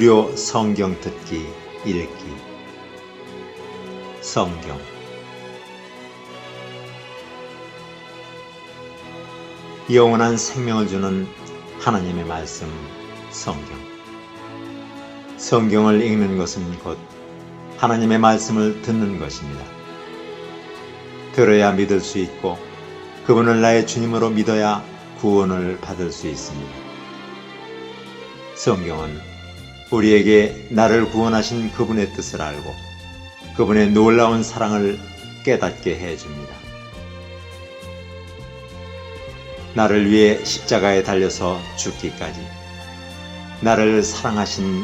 무료 성경 듣기 읽기. 성경. 영원한 생명을 주는 하나님의 말씀, 성경. 성경을 읽는 것은 곧 하나님의 말씀을 듣는 것입니다. 들어야 믿을 수 있고 그분을 나의 주님으로 믿어야 구원을 받을 수 있습니다. 성경은 우리에게 나를 구원하신 그분의 뜻을 알고 그분의 놀라운 사랑을 깨닫게 해줍니다. 나를 위해 십자가에 달려서 죽기까지 나를 사랑하신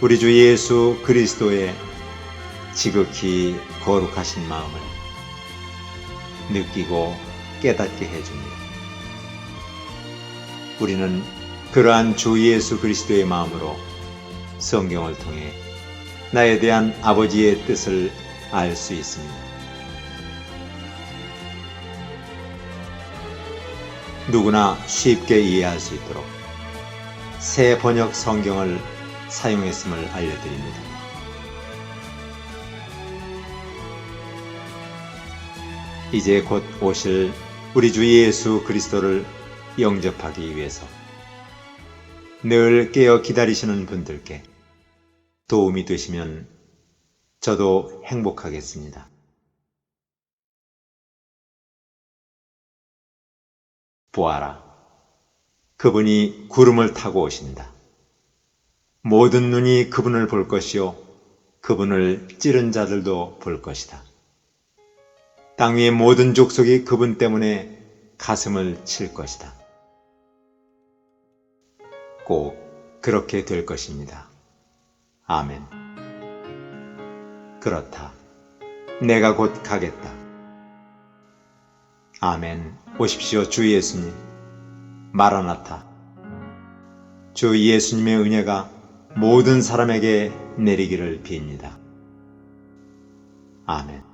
우리 주 예수 그리스도의 지극히 거룩하신 마음을 느끼고 깨닫게 해줍니다. 우리는 그러한 주 예수 그리스도의 마음으로 성경을 통해 나에 대한 아버지의 뜻을 알 수 있습니다. 누구나 쉽게 이해할 수 있도록 새 번역 성경을 사용했음을 알려드립니다. 이제 곧 오실 우리 주 예수 그리스도를 영접하기 위해서 늘 깨어 기다리시는 분들께 도움이 되시면 저도 행복하겠습니다. 보아라, 그분이 구름을 타고 오신다. 모든 눈이 그분을 볼 것이요 그분을 찌른 자들도 볼 것이다. 땅 위의 모든 족속이 그분 때문에 가슴을 칠 것이다. 꼭 그렇게 될 것입니다. 아멘. 그렇다. 내가 곧 가겠다. 아멘. 오십시오, 주 예수님. 마라나타. 주 예수님의 은혜가 모든 사람에게 내리기를 빕니다. 아멘.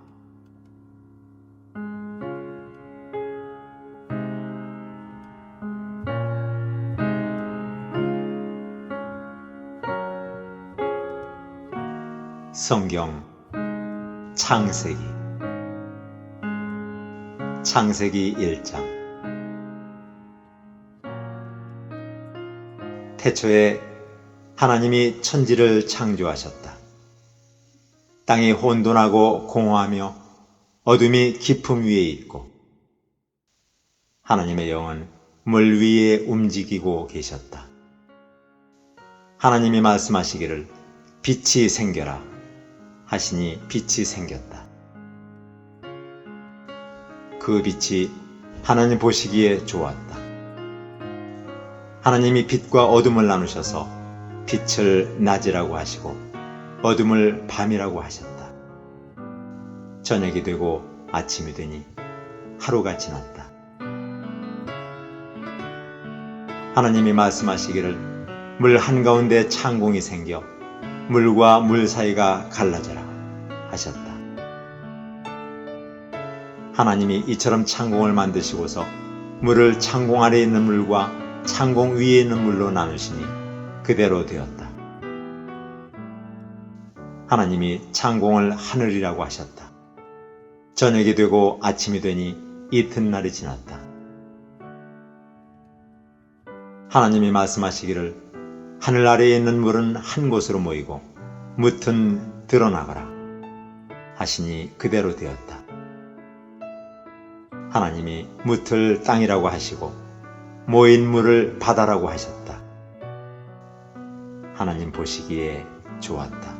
성경 창세기 1장. 태초에 하나님이 천지를 창조하셨다. 땅이 혼돈하고 공허하며 어둠이 깊음 위에 있고 하나님의 영은 물 위에 움직이고 계셨다. 하나님이 말씀하시기를 빛이 생겨라 하시니 빛이 생겼다. 그 빛이 하나님 보시기에 좋았다. 하나님이 빛과 어둠을 나누셔서 빛을 낮이라고 하시고 어둠을 밤이라고 하셨다. 저녁이 되고 아침이 되니 하루가 지났다. 하나님이 말씀하시기를 물 한가운데 창공이 생겨 물과 물 사이가 갈라져라 하셨다. 하나님이 이처럼 창공을 만드시고서 물을 창공 아래에 있는 물과 창공 위에 있는 물로 나누시니 그대로 되었다. 하나님이 창공을 하늘이라고 하셨다. 저녁이 되고 아침이 되니 이튿날이 지났다. 하나님이 말씀하시기를 하늘 아래에 있는 물은 한 곳으로 모이고 뭇은 드러나거라 하시니 그대로 되었다. 하나님이 뭇을 땅이라고 하시고 모인 물을 바다라고 하셨다. 하나님 보시기에 좋았다.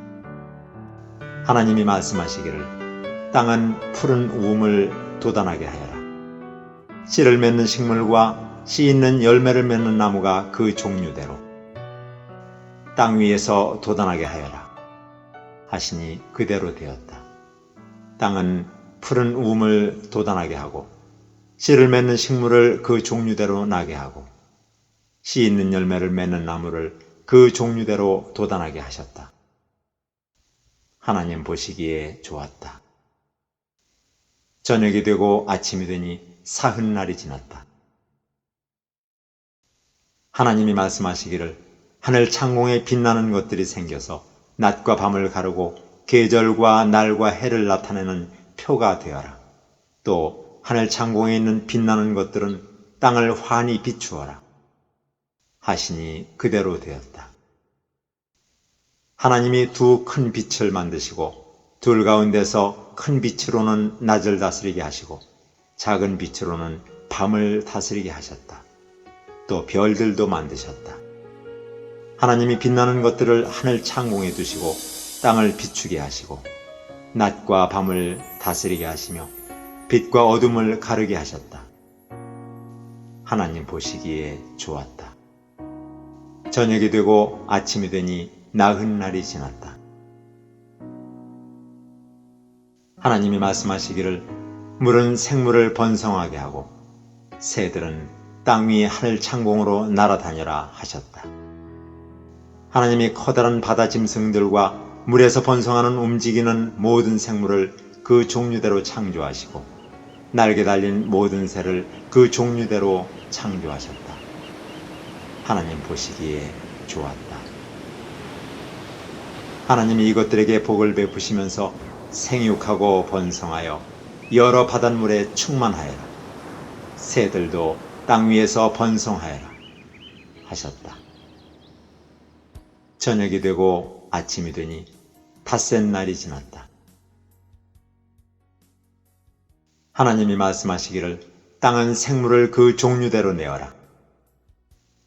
하나님이 말씀하시기를 땅은 푸른 우음을 돋아나게 하여라. 씨를 맺는 식물과 씨 있는 열매를 맺는 나무가 그 종류대로 땅 위에서 돋아나게 하여라 하시니 그대로 되었다. 땅은 푸른 우음을 돋아나게 하고 씨를 맺는 식물을 그 종류대로 나게 하고 씨 있는 열매를 맺는 나무를 그 종류대로 돋아나게 하셨다. 하나님 보시기에 좋았다. 저녁이 되고 아침이 되니 사흔날이 지났다. 하나님이 말씀하시기를 하늘 창공에 빛나는 것들이 생겨서 낮과 밤을 가르고 계절과 날과 해를 나타내는 표가 되어라. 또 하늘 창공에 있는 빛나는 것들은 땅을 환히 비추어라. 하시니 그대로 되었다. 하나님이 두 큰 빛을 만드시고 둘 가운데서 큰 빛으로는 낮을 다스리게 하시고 작은 빛으로는 밤을 다스리게 하셨다. 또 별들도 만드셨다. 하나님이 빛나는 것들을 하늘 창공에 두시고 땅을 비추게 하시고 낮과 밤을 다스리게 하시며 빛과 어둠을 가르게 하셨다. 하나님 보시기에 좋았다. 저녁이 되고 아침이 되니 나흔 날이 지났다. 하나님이 말씀하시기를 물은 생물을 번성하게 하고 새들은 땅 위의 하늘 창공으로 날아다녀라 하셨다. 하나님이 커다란 바다 짐승들과 물에서 번성하는 움직이는 모든 생물을 그 종류대로 창조하시고 날개 달린 모든 새를 그 종류대로 창조하셨다. 하나님 보시기에 좋았다. 하나님이 이것들에게 복을 베푸시면서 생육하고 번성하여 여러 바닷물에 충만하여라. 새들도 땅 위에서 번성하여라 하셨다. 저녁이 되고 아침이 되니 닷새 날이 지났다. 하나님이 말씀하시기를 땅은 생물을 그 종류대로 내어라.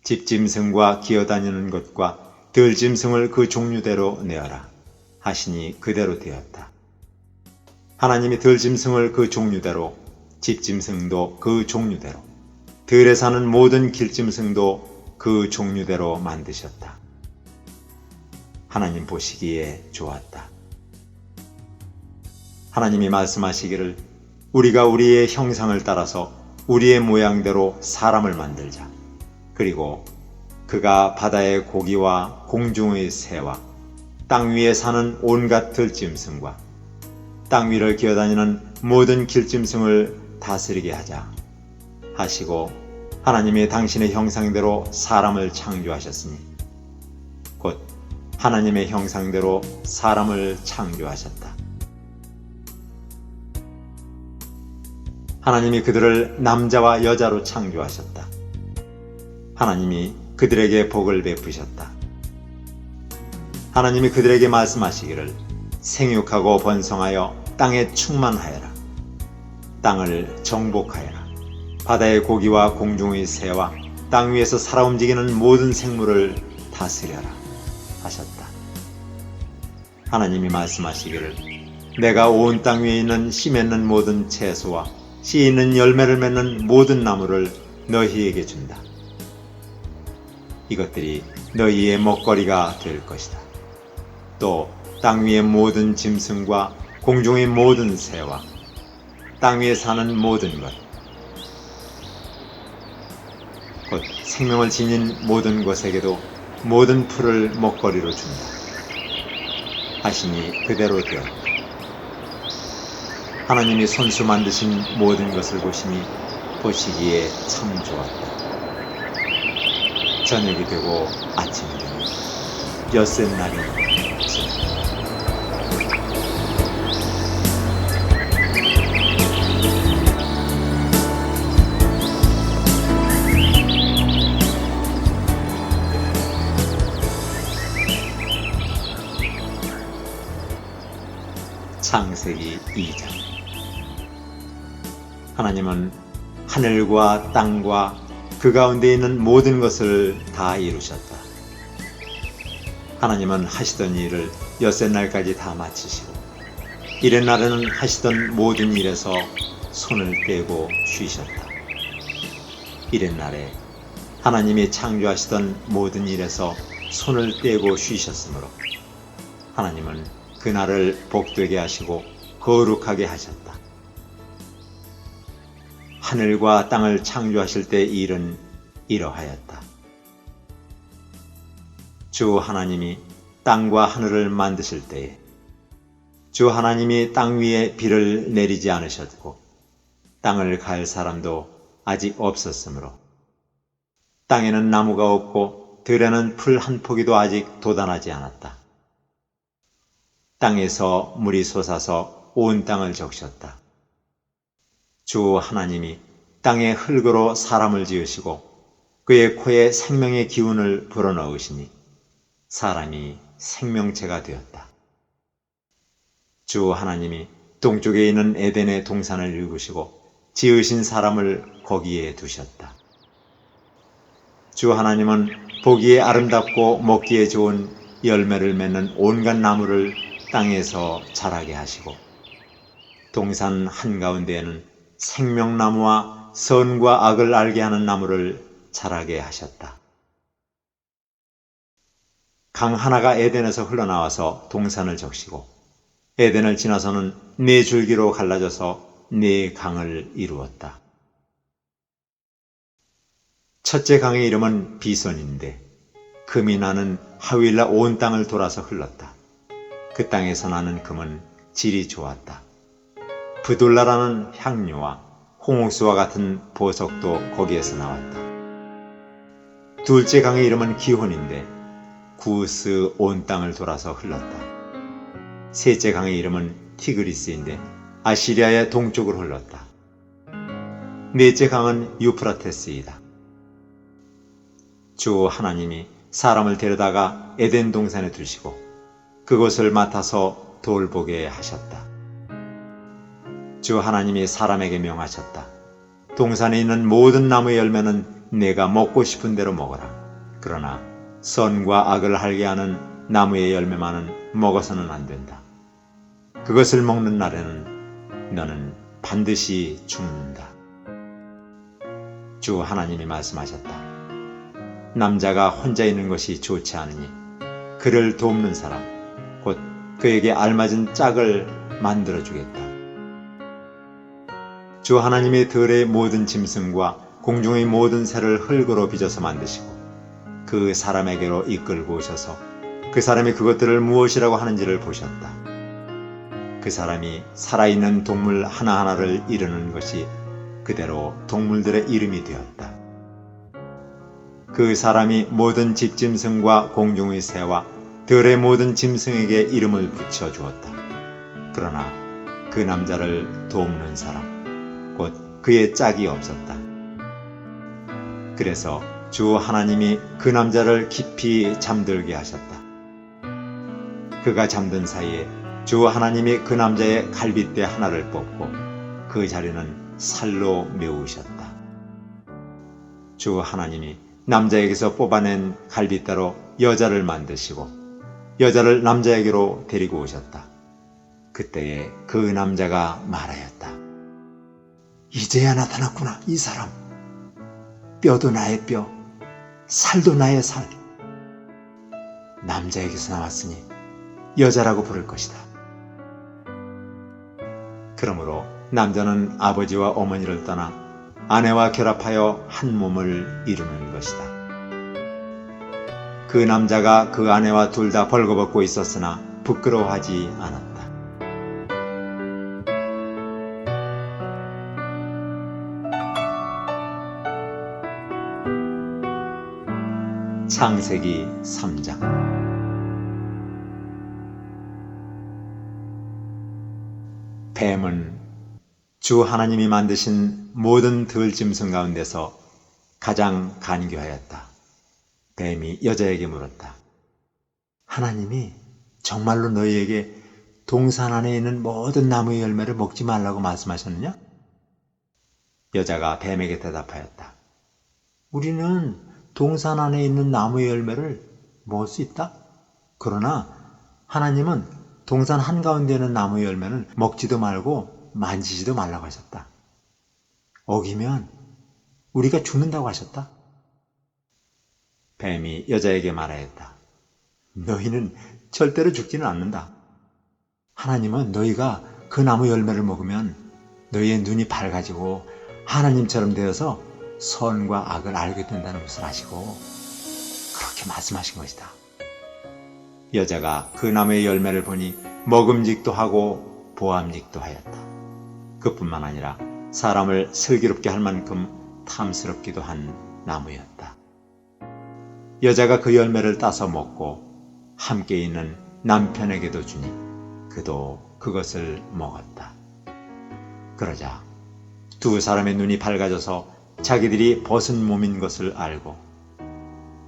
집짐승과 기어다니는 것과 들짐승을 그 종류대로 내어라 하시니 그대로 되었다. 하나님이 들짐승을 그 종류대로, 집짐승도 그 종류대로, 들에 사는 모든 길짐승도 그 종류대로 만드셨다. 하나님 보시기에 좋았다. 하나님이 말씀하시기를 우리가 우리의 형상을 따라서 우리의 모양대로 사람을 만들자. 그리고 그가 바다의 고기와 공중의 새와 땅 위에 사는 온갖 들짐승과 땅 위를 기어다니는 모든 길짐승을 다스리게 하자 하시고 하나님이 당신의 형상대로 사람을 창조하셨으니 곧 하나님의 형상대로 사람을 창조하셨다. 하나님이 그들을 남자와 여자로 창조하셨다. 하나님이 그들에게 복을 베푸셨다. 하나님이 그들에게 말씀하시기를 생육하고 번성하여 땅에 충만하여라. 땅을 정복하여라. 바다의 고기와 공중의 새와 땅 위에서 살아 움직이는 모든 생물을 다스려라 하셨다. 하나님이 말씀하시기를 내가 온 땅 위에 있는 씨 맺는 모든 채소와 씨 있는 열매를 맺는 모든 나무를 너희에게 준다. 이것들이 너희의 먹거리가 될 것이다. 또 땅 위의 모든 짐승과 공중의 모든 새와 땅 위에 사는 모든 것, 곧 생명을 지닌 모든 것에게도 모든 풀을 먹거리로 준다. 하시니 그대로 되었다. 하나님이 손수 만드신 모든 것을 보시니 보시기에 참 좋았다. 저녁이 되고 아침이 되니 엿새 날이 지났다. 창세기 2장. 하나님은 하늘과 땅과 그 가운데 있는 모든 것을 다 이루셨다. 하나님은 하시던 일을 엿새 날까지 다 마치시고 이른 날에는 하시던 모든 일에서 손을 떼고 쉬셨다. 이른 날에 하나님이 창조하시던 모든 일에서 손을 떼고 쉬셨으므로 하나님은 그날을 복되게 하시고 거룩하게 하셨다. 하늘과 땅을 창조하실 때 일은 이러하였다. 주 하나님이 땅과 하늘을 만드실 때에 주 하나님이 땅 위에 비를 내리지 않으셨고 땅을 갈 사람도 아직 없었으므로 땅에는 나무가 없고 들에는 풀 한 포기도 아직 돋아나지 않았다. 땅에서 물이 솟아서 온 땅을 적셨다. 주 하나님이 땅의 흙으로 사람을 지으시고 그의 코에 생명의 기운을 불어넣으시니 사람이 생명체가 되었다. 주 하나님이 동쪽에 있는 에덴의 동산을 일구시고 지으신 사람을 거기에 두셨다. 주 하나님은 보기에 아름답고 먹기에 좋은 열매를 맺는 온갖 나무를 땅에서 자라게 하시고 동산 한가운데에는 생명나무와 선과 악을 알게 하는 나무를 자라게 하셨다. 강 하나가 에덴에서 흘러나와서 동산을 적시고 에덴을 지나서는 네 줄기로 갈라져서 네 강을 이루었다. 첫째 강의 이름은 비손인데 금이 나는 하윌라 온 땅을 돌아서 흘렀다. 그 땅에서 나는 금은 질이 좋았다. 브둘라라는 향료와 홍옥수와 같은 보석도 거기에서 나왔다. 둘째 강의 이름은 기혼인데 구스 온 땅을 돌아서 흘렀다. 셋째 강의 이름은 티그리스인데 아시리아의 동쪽으로 흘렀다. 넷째 강은 유프라테스이다. 주 하나님이 사람을 데려다가 에덴 동산에 두시고 그곳을 맡아서 돌보게 하셨다. 주 하나님이 사람에게 명하셨다. 동산에 있는 모든 나무의 열매는 내가 먹고 싶은 대로 먹어라. 그러나 선과 악을 알게 하는 나무의 열매만은 먹어서는 안 된다. 그것을 먹는 날에는 너는 반드시 죽는다. 주 하나님이 말씀하셨다. 남자가 혼자 있는 것이 좋지 않으니 그를 돕는 사람, 곧 그에게 알맞은 짝을 만들어주겠다. 주 하나님이 들의 모든 짐승과 공중의 모든 새를 흙으로 빚어서 만드시고 그 사람에게로 이끌고 오셔서 그 사람이 그것들을 무엇이라고 하는지를 보셨다. 그 사람이 살아있는 동물 하나하나를 이르는 것이 그대로 동물들의 이름이 되었다. 그 사람이 모든 집짐승과 공중의 새와 들의 모든 짐승에게 이름을 붙여 주었다. 그러나 그 남자를 돕는 사람, 곧 그의 짝이 없었다. 그래서 주 하나님이 그 남자를 깊이 잠들게 하셨다. 그가 잠든 사이에 주 하나님이 그 남자의 갈빗대 하나를 뽑고 그 자리는 살로 메우셨다. 주 하나님이 남자에게서 뽑아낸 갈빗대로 여자를 만드시고 여자를 남자에게로 데리고 오셨다. 그때에 그 남자가 말하였다. 이제야 나타났구나, 이 사람. 뼈도 나의 뼈, 살도 나의 살. 남자에게서 나왔으니 여자라고 부를 것이다. 그러므로 남자는 아버지와 어머니를 떠나 아내와 결합하여 한 몸을 이루는 것이다. 그 남자가 그 아내와 둘 다 벌거벗고 있었으나 부끄러워하지 않았다. 창세기 3장. 뱀은 주 하나님이 만드신 모든 들짐승 가운데서 가장 간교하였다. 뱀이 여자에게 물었다. 하나님이 정말로 너희에게 동산 안에 있는 모든 나무의 열매를 먹지 말라고 말씀하셨느냐? 여자가 뱀에게 대답하였다. 우리는 동산 안에 있는 나무의 열매를 먹을 수 있다. 그러나 하나님은 동산 한가운데 있는 나무의 열매는 먹지도 말고 만지지도 말라고 하셨다. 어기면 우리가 죽는다고 하셨다. 뱀이 여자에게 말하였다. 너희는 절대로 죽지는 않는다. 하나님은 너희가 그 나무 열매를 먹으면 너희의 눈이 밝아지고 하나님처럼 되어서 선과 악을 알게 된다는 것을 아시고 그렇게 말씀하신 것이다. 여자가 그 나무의 열매를 보니 먹음직도 하고 보암직도 하였다. 그뿐만 아니라 사람을 슬기롭게 할 만큼 탐스럽기도 한 나무였다. 여자가 그 열매를 따서 먹고 함께 있는 남편에게도 주니 그도 그것을 먹었다. 그러자 두 사람의 눈이 밝아져서 자기들이 벗은 몸인 것을 알고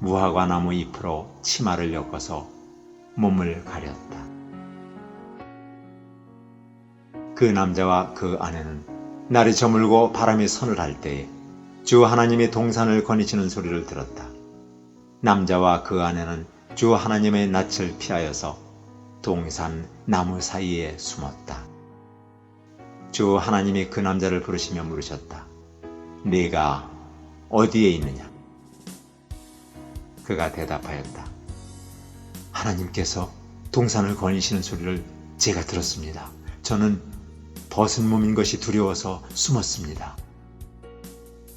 무화과 나무 잎으로 치마를 엮어서 몸을 가렸다. 그 남자와 그 아내는 날이 저물고 바람이 서늘할 때에 주 하나님이 동산을 거니시는 소리를 들었다. 남자와 그 아내는 주 하나님의 낯을 피하여서 동산 나무 사이에 숨었다. 주 하나님이 그 남자를 부르시며 물으셨다. 네가 어디에 있느냐? 그가 대답하였다. 하나님께서 동산을 거니시는 소리를 제가 들었습니다. 저는 벗은 몸인 것이 두려워서 숨었습니다.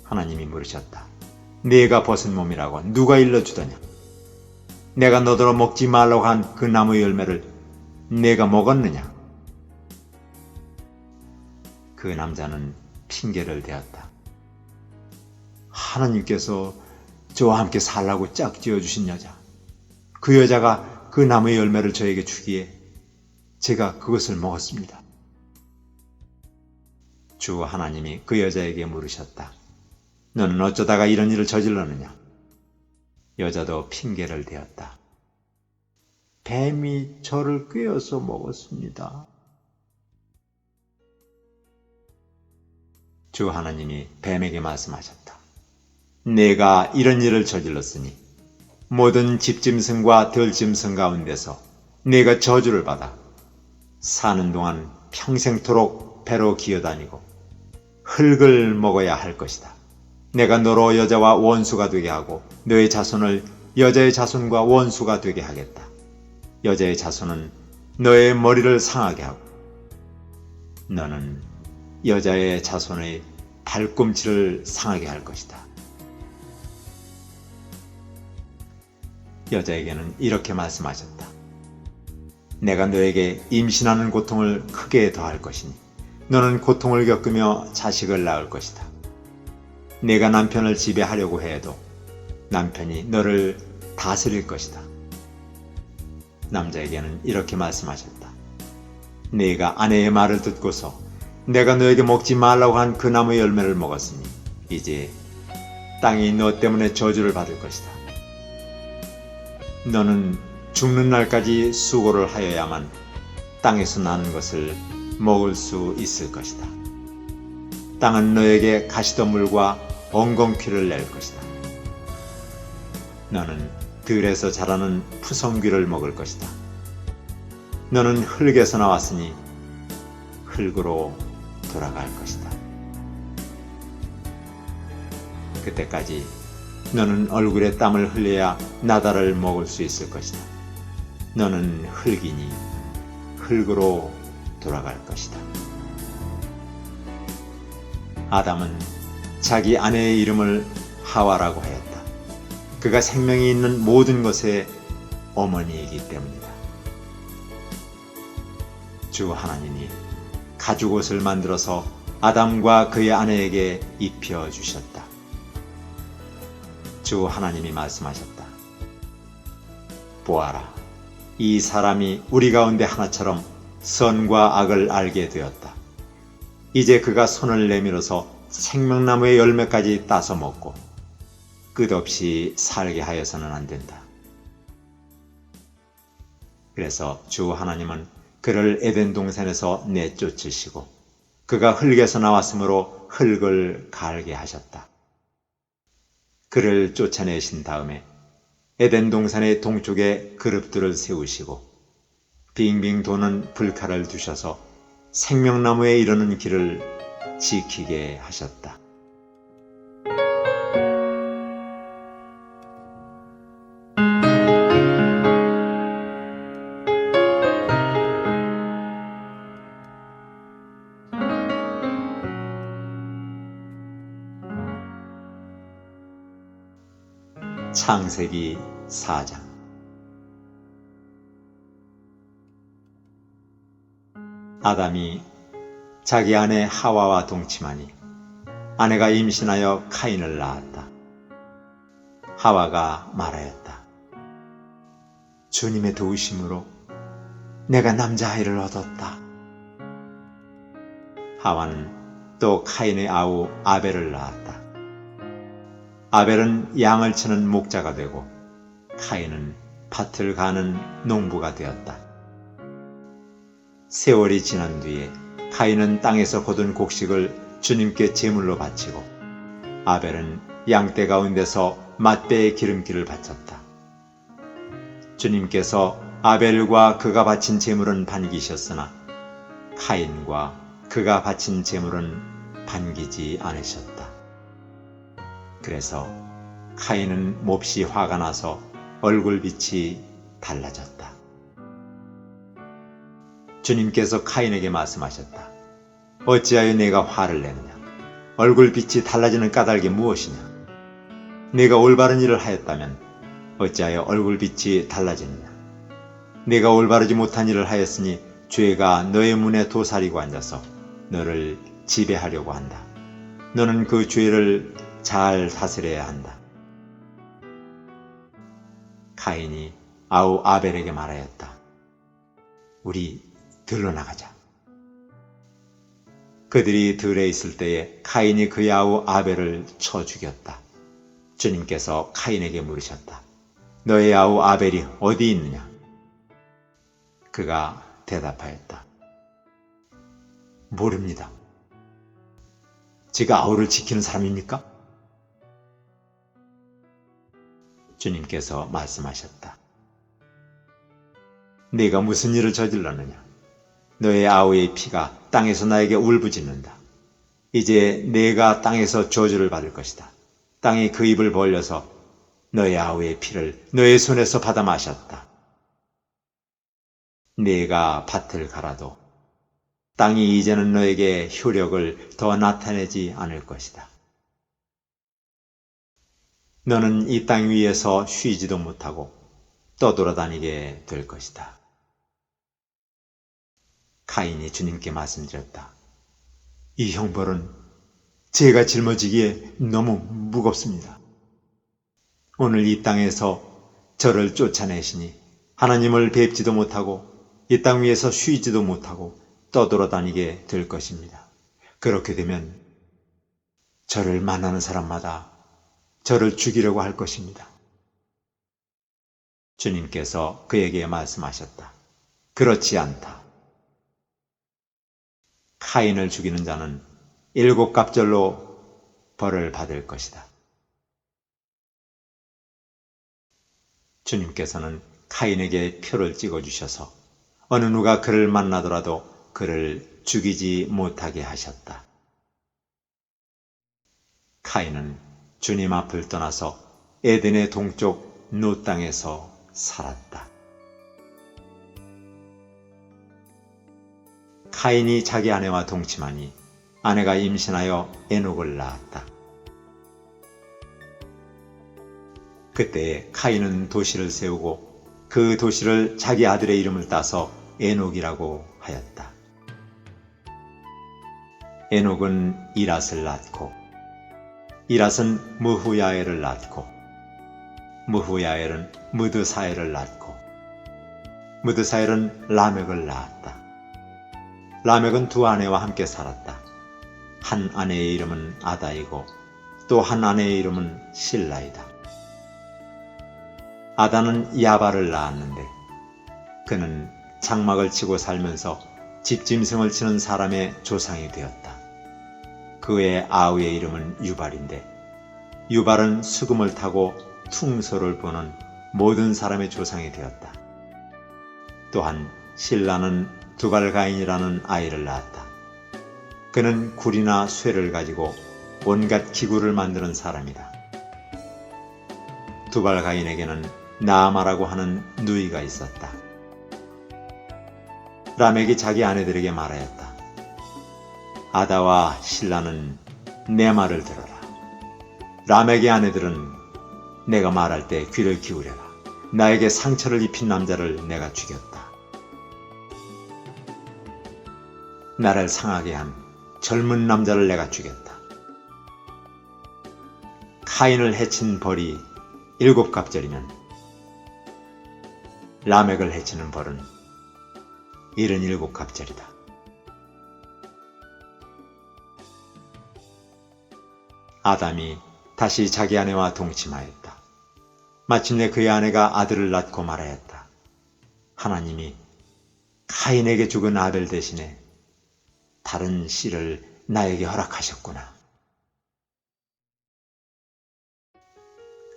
하나님이 물으셨다. 네가 벗은 몸이라고 누가 일러주더냐? 내가 너더러 먹지 말라고 한 그 나무 열매를 네가 먹었느냐? 그 남자는 핑계를 대었다. 하나님께서 저와 함께 살라고 짝지어 주신 여자, 그 여자가 그 나무의 열매를 저에게 주기에 제가 그것을 먹었습니다. 주 하나님이 그 여자에게 물으셨다. 너는 어쩌다가 이런 일을 저질렀느냐? 여자도 핑계를 대었다. 뱀이 저를 꿰어서 먹었습니다. 주 하나님이 뱀에게 말씀하셨다. 내가 이런 일을 저질렀으니 모든 집짐승과 들짐승 가운데서 내가 저주를 받아 사는 동안 평생토록 배로 기어다니고 흙을 먹어야 할 것이다. 내가 너로 여자와 원수가 되게 하고 너의 자손을 여자의 자손과 원수가 되게 하겠다. 여자의 자손은 너의 머리를 상하게 하고 너는 여자의 자손의 발꿈치를 상하게 할 것이다. 여자에게는 이렇게 말씀하셨다. 내가 너에게 임신하는 고통을 크게 더할 것이니 너는 고통을 겪으며 자식을 낳을 것이다. 내가 남편을 지배하려고 해도 남편이 너를 다스릴 것이다. 남자에게는 이렇게 말씀하셨다. 네가 아내의 말을 듣고서 내가 너에게 먹지 말라고 한 그 나무 열매를 먹었으니 이제 땅이 너 때문에 저주를 받을 것이다. 너는 죽는 날까지 수고를 하여야만 땅에서 나는 것을 먹을 수 있을 것이다. 땅은 너에게 가시덤불과 엉겅퀴를 낼 것이다. 너는 들에서 자라는 푸성귀를 먹을 것이다. 너는 흙에서 나왔으니 흙으로 돌아갈 것이다. 그때까지 너는 얼굴에 땀을 흘려야 나다를 먹을 수 있을 것이다. 너는 흙이니 흙으로 돌아갈 것이다. 아담은 자기 아내의 이름을 하와라고 하였다. 그가 생명이 있는 모든 것의 어머니이기 때문이다. 주 하나님이 가죽옷을 만들어서 아담과 그의 아내에게 입혀 주셨다. 주 하나님이 말씀하셨다. 보아라, 이 사람이 우리 가운데 하나처럼 선과 악을 알게 되었다. 이제 그가 손을 내밀어서 생명나무의 열매까지 따서 먹고 끝없이 살게 하여서는 안 된다. 그래서 주 하나님은 그를 에덴 동산에서 내쫓으시고 그가 흙에서 나왔으므로 흙을 갈게 하셨다. 그를 쫓아내신 다음에 에덴 동산의 동쪽에 그룹들을 세우시고 빙빙 도는 불칼을 두셔서 생명나무에 이르는 길을 지키게 하셨다. 창세기 4장. 아담이 자기 아내 하와와 동침하니 아내가 임신하여 카인을 낳았다. 하와가 말하였다. 주님의 도우심으로 내가 남자아이를 얻었다. 하와는 또 카인의 아우 아벨을 낳았다. 아벨은 양을 치는 목자가 되고 카인은 밭을 가는 농부가 되었다. 세월이 지난 뒤에 카인은 땅에서 거둔 곡식을 주님께 제물로 바치고 아벨은 양떼 가운데서 맛배의 기름기를 바쳤다. 주님께서 아벨과 그가 바친 제물은 반기셨으나 카인과 그가 바친 제물은 반기지 않으셨다. 그래서 카인은 몹시 화가 나서 얼굴빛이 달라졌다. 주님께서 카인에게 말씀하셨다. 어찌하여 내가 화를 내느냐? 얼굴빛이 달라지는 까닭이 무엇이냐? 내가 올바른 일을 하였다면 어찌하여 얼굴빛이 달라지느냐? 내가 올바르지 못한 일을 하였으니 죄가 너의 문에 도사리고 앉아서 너를 지배하려고 한다. 너는 그 죄를 잘 다스려야 한다. 카인이 아우 아벨에게 말하였다. 우리 들러 나가자. 그들이 들에 있을 때에 카인이 그의 아우 아벨을 쳐 죽였다. 주님께서 카인에게 물으셨다. 너의 아우 아벨이 어디 있느냐? 그가 대답하였다. 모릅니다. 제가 아우를 지키는 사람입니까? 주님께서 말씀하셨다. 네가 무슨 일을 저질렀느냐? 너의 아우의 피가 땅에서 나에게 울부짖는다. 이제 네가 땅에서 저주를 받을 것이다. 땅이 그 입을 벌려서 너의 아우의 피를 너의 손에서 받아 마셨다. 네가 밭을 갈아도 땅이 이제는 너에게 효력을 더 나타내지 않을 것이다. 너는 이 땅 위에서 쉬지도 못하고 떠돌아다니게 될 것이다. 카인이 주님께 말씀드렸다. 이 형벌은 제가 짊어지기에 너무 무겁습니다. 오늘 이 땅에서 저를 쫓아내시니 하나님을 뵙지도 못하고 이 땅 위에서 쉬지도 못하고 떠돌아다니게 될 것입니다. 그렇게 되면 저를 만나는 사람마다 저를 죽이려고 할 것입니다. 주님께서 그에게 말씀하셨다. 그렇지 않다. 카인을 죽이는 자는 7갑절로 벌을 받을 것이다. 주님께서는 카인에게 표를 찍어주셔서 어느 누가 그를 만나더라도 그를 죽이지 못하게 하셨다. 카인은 주님 앞을 떠나서 에덴의 동쪽 노 땅에서 살았다. 카인이 자기 아내와 동침하니 아내가 임신하여 에녹을 낳았다. 그때 카인은 도시를 세우고 그 도시를 자기 아들의 이름을 따서 에녹이라고 하였다. 에녹은 이랏을 낳고 이랏은 무후야엘을 낳고 무후야엘은 무드사엘을 낳고 무드사엘은 라멕을 낳았다. 라멕은 두 아내와 함께 살았다. 한 아내의 이름은 아다이고 또 한 아내의 이름은 실라이다. 아다는 야발을 낳았는데 그는 장막을 치고 살면서 집짐승을 치는 사람의 조상이 되었다. 그의 아우의 이름은 유발인데 유발은 수금을 타고 퉁소를 보는 모든 사람의 조상이 되었다. 또한 실라는 두발가인이라는 아이를 낳았다. 그는 굴이나 쇠를 가지고 온갖 기구를 만드는 사람이다. 두발가인에게는 나아마라고 하는 누이가 있었다. 라멕이 자기 아내들에게 말하였다. 아다와 실라는 내 말을 들어라. 라멕의 아내들은 내가 말할 때 귀를 기울여라. 나에게 상처를 입힌 남자를 내가 죽였다. 나를 상하게 한 젊은 남자를 내가 죽였다. 카인을 해친 벌이 7갑절이면 라멕을 해치는 벌은 77갑절이다. 아담이 다시 자기 아내와 동침하였다. 마침내 그의 아내가 아들을 낳고 말하였다. 하나님이 가인에게 죽은 아벨 대신에 다른 씨를 나에게 허락하셨구나.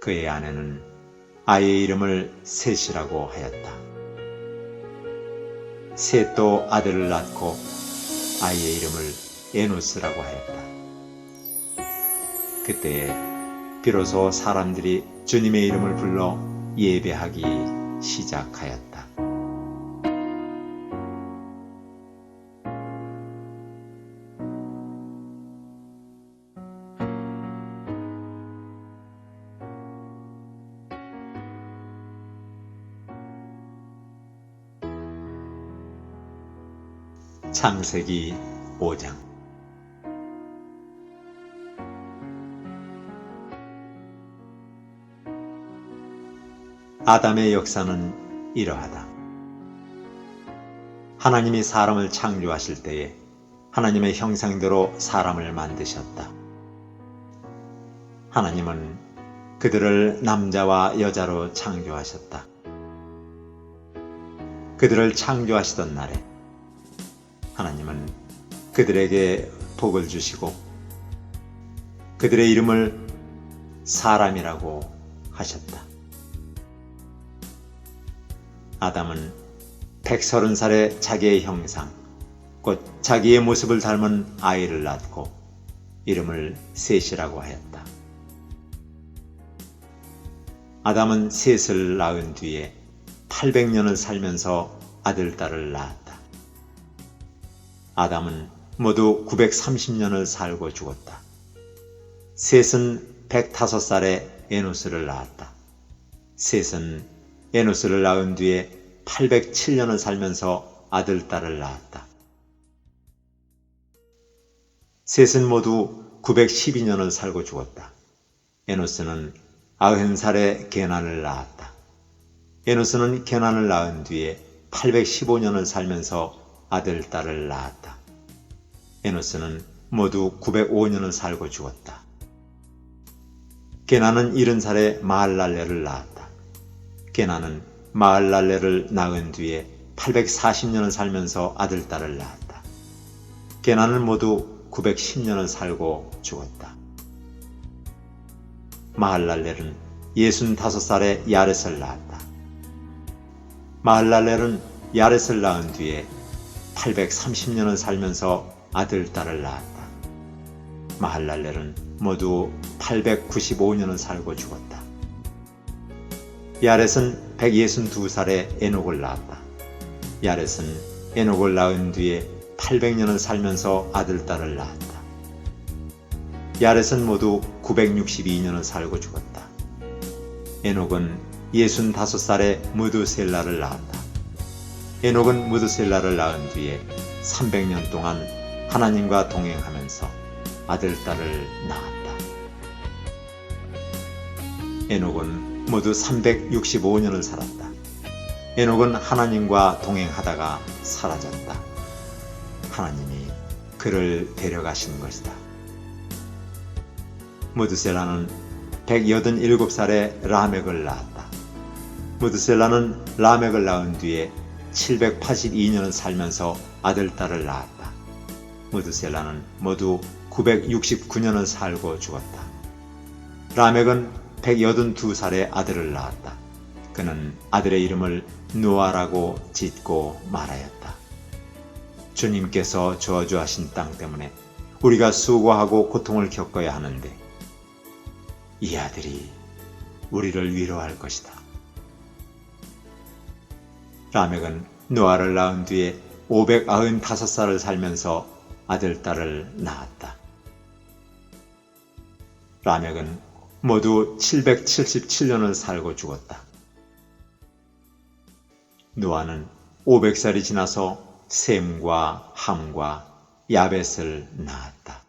그의 아내는 아이의 이름을 셋이라고 하였다. 셋도 아들을 낳고 아이의 이름을 에노스라고 하였다. 그때에 비로소 사람들이 주님의 이름을 불러 예배하기 시작하였다. 창세기 5장. 아담의 역사는 이러하다. 하나님이 사람을 창조하실 때에 하나님의 형상대로 사람을 만드셨다. 하나님은 그들을 남자와 여자로 창조하셨다. 그들을 창조하시던 날에 하나님은 그들에게 복을 주시고 그들의 이름을 사람이라고 하셨다. 아담은 130살에 자기의 형상, 곧 자기의 모습을 닮은 아이를 낳고 이름을 셋이라고 하였다. 아담은 셋을 낳은 뒤에 800년을 살면서 아들, 딸을 낳았다. 아담은 모두 930년을 살고 죽었다. 셋은 105살에 에노스를 낳았다. 셋은 에노스를 낳은 뒤에 807년을 살면서 아들, 딸을 낳았다. 셋은 모두 912년을 살고 죽었다. 에노스는 90살에 게난을 낳았다. 에노스는 게난을 낳은 뒤에 815년을 살면서 아들, 딸을 낳았다. 에노스는 모두 905년을 살고 죽었다. 게난은 70살에 마할랄레를 낳았다. 게난은 마할랄레를 낳은 뒤에 840년을 살면서 아들, 딸을 낳았다. 게난은 모두 910년을 살고 죽었다. 마할랄렐은 65살에 야렛을 낳았다. 마할랄렐은 야렛을 낳은 뒤에 830년을 살면서 아들, 딸을 낳았다. 마할랄렐은 모두 895년을 살고 죽었다. 야렛은 162살에 에녹을 낳았다. 야렛은 에녹을 낳은 뒤에 800년을 살면서 아들, 딸을 낳았다. 야렛은 모두 962년을 살고 죽었다. 에녹은 65살에 무드셀라를 낳았다. 에녹은 무드셀라를 낳은 뒤에 300년 동안 하나님과 동행하면서 아들, 딸을 낳았다. 에녹은 모두 365년을 살았다. 에녹은 하나님과 동행하다가 사라졌다. 하나님이 그를 데려가신 것이다. 무드셀라는 187살에 라멕을 낳았다. 무드셀라는 라멕을 낳은 뒤에 782년을 살면서 아들, 딸을 낳았다. 무드셀라는 모두 969년을 살고 죽었다. 라멕은 182살에 아들을 낳았다. 그는 아들의 이름을 노아라고 짓고 말하였다. 주님께서 저주하신 땅 때문에 우리가 수고하고 고통을 겪어야 하는데 이 아들이 우리를 위로할 것이다. 라멕은 노아를 낳은 뒤에 595살을 살면서 아들, 딸을 낳았다. 라멕은 모두 777년을 살고 죽었다. 노아는 500살이 지나서 셈과 함과 야벳을 낳았다.